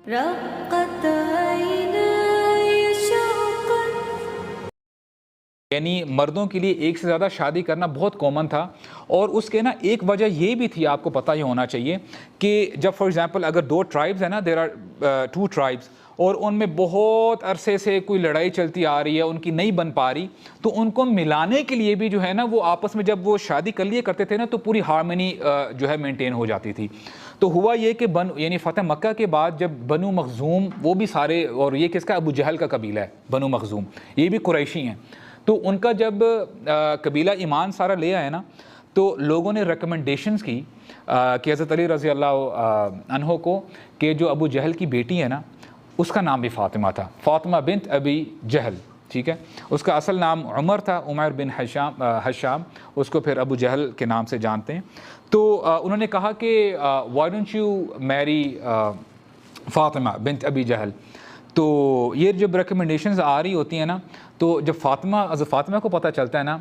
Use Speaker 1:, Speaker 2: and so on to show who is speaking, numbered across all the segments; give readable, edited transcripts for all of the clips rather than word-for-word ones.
Speaker 1: رقت عینای شوقا.
Speaker 2: یعنی مردوں کے لیے ایک سے زیادہ شادی کرنا بہت کامن تھا، اور اس کے نا ایک وجہ یہ بھی تھی، آپ کو پتہ ہی ہونا چاہیے کہ جب فار ایگزامپل اگر دو ٹرائبز ہیں نا، دیر آر ٹو ٹرائبز، اور ان میں بہت عرصے سے کوئی لڑائی چلتی آ رہی ہے، ان کی نہیں بن پا رہی، تو ان کو ملانے کے لیے بھی جو ہے نا وہ آپس میں جب وہ شادی کر لیے کرتے تھے نا تو پوری ہارمنی جو ہے مینٹین ہو جاتی تھی. تو ہوا یہ کہ یعنی فتح مکہ کے بعد جب بنو مخزوم، وہ بھی سارے، اور یہ کس کا، ابو جہل کا قبیلہ ہے بنو مخزوم، یہ بھی قریشی ہیں، تو ان کا جب قبیلہ ایمان سارا لے آیا نا، تو لوگوں نے ریکمنڈیشنز کی کہ حضرت علی رضی اللہ عنہ کو کہ جو ابو جہل کی بیٹی ہے نا، اس کا نام بھی فاطمہ تھا، فاطمہ بنت ابی جہل، ٹھیک ہے، اس کا اصل نام عمر تھا، عمر بن حشام، اس کو پھر ابو جہل کے نام سے جانتے ہیں. تو انہوں نے کہا کہ وائی ڈونٹ یو میری فاطمہ بنت ابی جہل. تو یہ جب ریکمنڈیشنز آ رہی ہوتی ہیں نا، تو جب فاطمہ کو پتہ چلتا ہے نا،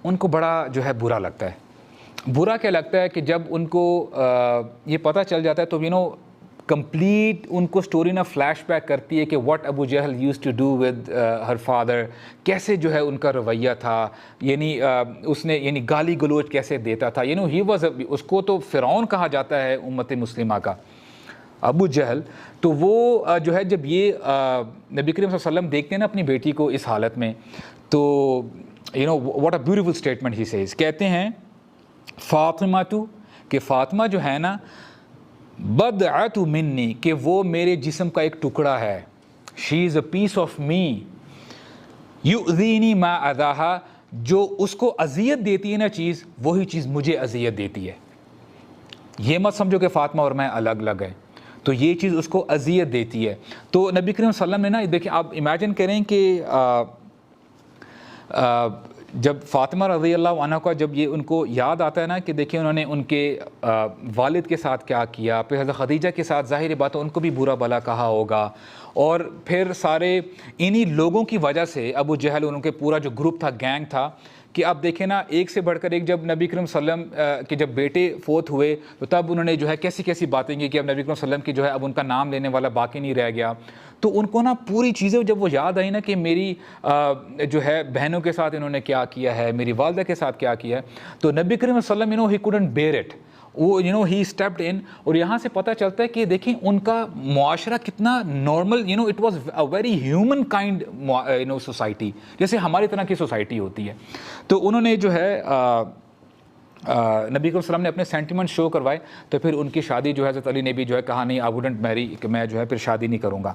Speaker 2: ان کو بڑا جو ہے برا لگتا ہے. برا کیا لگتا ہے کہ جب ان کو یہ پتہ چل جاتا ہے تو کمپلیٹ ان کو اسٹوری نا فلیش بیک کرتی ہے کہ what Abu Jahl use to do with her father, کیسے جو ہے ان کا رویہ تھا، یعنی اس نے یعنی گالی گلوچ کیسے دیتا تھا. ہی واز، اس کو تو فرعون کہا جاتا ہے امت مسلمہ کا، ابو جہل. تو وہ جو ہے جب یہ نبی کریم صلی اللہ علیہ وسلم دیکھتے ہیں نا اپنی بیٹی کو اس حالت میں، تو what a beautiful statement he says, کہتے ہیں فاطمہ تو، کہ فاطمہ جو ہے نا، بدعت منی، کہ وہ میرے جسم کا ایک ٹکڑا ہے، شی از اے پیس آف می، یؤذینی ما اذاہا، جو اس کو اذیت دیتی ہے نا چیز، وہی چیز مجھے اذیت دیتی ہے. یہ مت سمجھو کہ فاطمہ اور میں الگ الگ ہیں، تو یہ چیز اس کو اذیت دیتی ہے. تو نبی کریم صلی اللہ علیہ وسلم نے نا، دیکھیں آپ امیجن کریں کہ جب فاطمہ رضی اللہ عنہ کا جب یہ ان کو یاد آتا ہے نا کہ دیکھیں انہوں نے ان کے والد کے ساتھ کیا کیا، پھر حضرت خدیجہ کے ساتھ ظاہر بات ہے ان کو بھی برا بھلا کہا ہوگا، اور پھر سارے انہی لوگوں کی وجہ سے ابو جہل ان کے پورا جو گروپ تھا، گینگ تھا، کہ اب دیکھیں نا ایک سے بڑھ کر ایک، جب نبی کریم صلی اللہ علیہ وسلم کے جب بیٹے فوت ہوئے تو تب انہوں نے جو ہے کیسی کیسی باتیں کی کہ اب نبی کریم صلی اللہ علیہ وسلم کی جو ہے اب ان کا نام لینے والا باقی نہیں رہ گیا. تو ان کو نا پوری چیزیں جب وہ یاد آئی نا کہ میری جو ہے بہنوں کے ساتھ انہوں نے کیا کیا ہے، میری والدہ کے ساتھ کیا کیا ہے، تو نبی کریم صلی اللہ علیہ وسلم he couldn't bear it، وہ ہی اسٹیپڈ ان. اور یہاں سے پتہ چلتا ہے کہ دیکھیں ان کا معاشرہ کتنا normal, it was a very human kind society, جیسے ہماری طرح کی سوسائٹی ہوتی ہے. تو انہوں نے جو ہے نبی کریم صلی اللہ علیہ وسلم نے اپنے سینٹیمنٹ شو کروائے، تو پھر ان کی شادی جو ہے حضرت علی نے بھی جو ہے کہا نہیں، آئی ووڈنٹ میری، کہ میں جو ہے پھر شادی نہیں کروں گا.